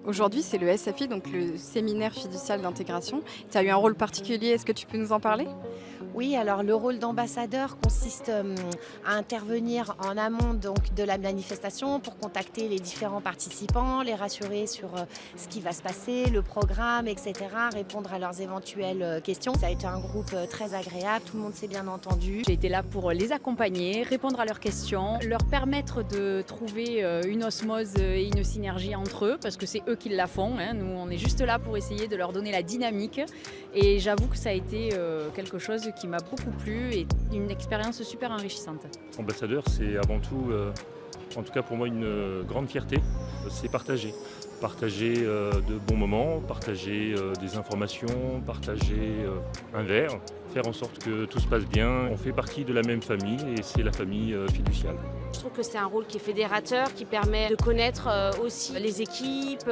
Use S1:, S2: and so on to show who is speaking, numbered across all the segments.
S1: Aujourd'hui, c'est le SFI, donc le séminaire fiducial d'intégration. Tu as eu un rôle particulier, est-ce que tu peux nous en parler?
S2: Oui, alors le rôle d'ambassadeur consiste à intervenir en amont donc, de la manifestation pour contacter les différents participants, les rassurer sur ce qui va se passer, le programme, etc., répondre à leurs éventuelles questions. Ça a été un groupe très agréable, tout le monde s'est bien entendu.
S3: J'ai été là pour les accompagner, répondre à leurs questions, leur permettre de trouver une osmose et une synergie entre eux, parce que c'est eux qui la font, hein. Nous, on est juste là pour essayer de leur donner la dynamique. Et j'avoue que ça a été quelque chose qui m'a beaucoup plu et une expérience super enrichissante.
S4: Ambassadeur, c'est avant tout, en tout cas pour moi, une grande fierté. C'est partager. Partager de bons moments, partager des informations, partager un verre, faire en sorte que tout se passe bien. On fait partie de la même famille et c'est la famille fiduciale.
S5: Je trouve que c'est un rôle qui est fédérateur, qui permet de connaître aussi les équipes,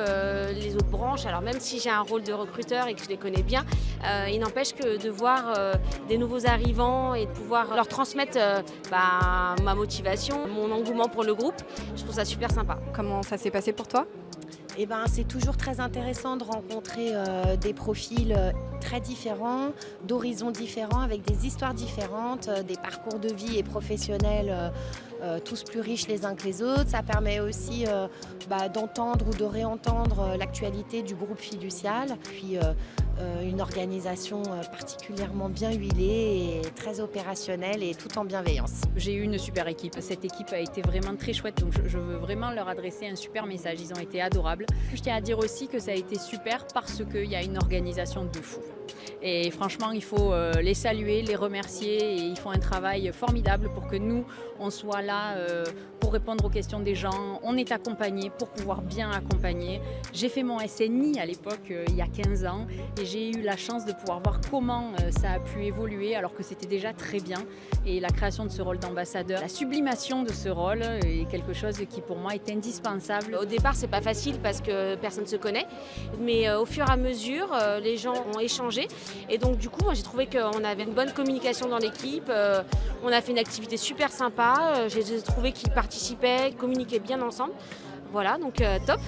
S5: les autres branches. Alors même si j'ai un rôle de recruteur et que je les connais bien, il n'empêche que de voir des nouveaux arrivants et de pouvoir leur transmettre ma motivation, mon engouement pour le groupe, je trouve ça super sympa.
S1: Comment ça s'est passé pour toi?
S2: Eh ben, c'est toujours très intéressant de rencontrer des profils très différents, d'horizons différents, avec des histoires différentes, des parcours de vie et professionnels tous plus riches les uns que les autres. Ça permet aussi d'entendre ou de réentendre l'actualité du groupe fiducial, puis une organisation particulièrement bien huilée et très opérationnelle et tout en bienveillance.
S3: J'ai eu une super équipe. Cette équipe a été vraiment très chouette, donc je veux vraiment leur adresser un super message. Ils ont été adorables. Je tiens à dire aussi que ça a été super parce qu'il y a une organisation de fou. Et franchement, il faut les saluer, les remercier et ils font un travail formidable pour que nous, on soit là pour répondre aux questions des gens. On est accompagnés pour pouvoir bien accompagner. J'ai fait mon SNI à l'époque, il y a 15 ans, et j'ai eu la chance de pouvoir voir comment ça a pu évoluer alors que c'était déjà très bien. Et la création de ce rôle d'ambassadeur, la sublimation de ce rôle est quelque chose qui pour moi est indispensable.
S5: Au départ, c'est pas facile parce que personne ne se connaît, mais au fur et à mesure, les gens ont échangé. Et donc du coup, moi, j'ai trouvé qu'on avait une bonne communication dans l'équipe. On a fait une activité super sympa. J'ai trouvé qu'ils participaient, qu'ils communiquaient bien ensemble. Voilà, donc top.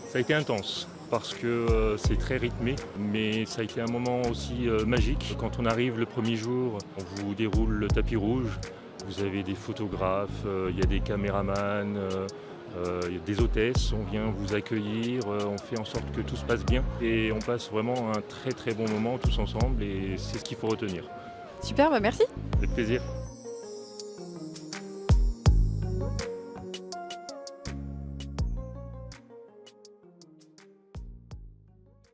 S4: Ça a été intense parce que c'est très rythmé, mais ça a été un moment aussi magique. Quand on arrive le premier jour, on vous déroule le tapis rouge, vous avez des photographes, il y a des caméramans, il y a des hôtesses, on vient vous accueillir, on fait en sorte que tout se passe bien et on passe vraiment un très très bon moment tous ensemble et c'est ce qu'il faut retenir.
S1: Super, merci.
S4: Avec plaisir.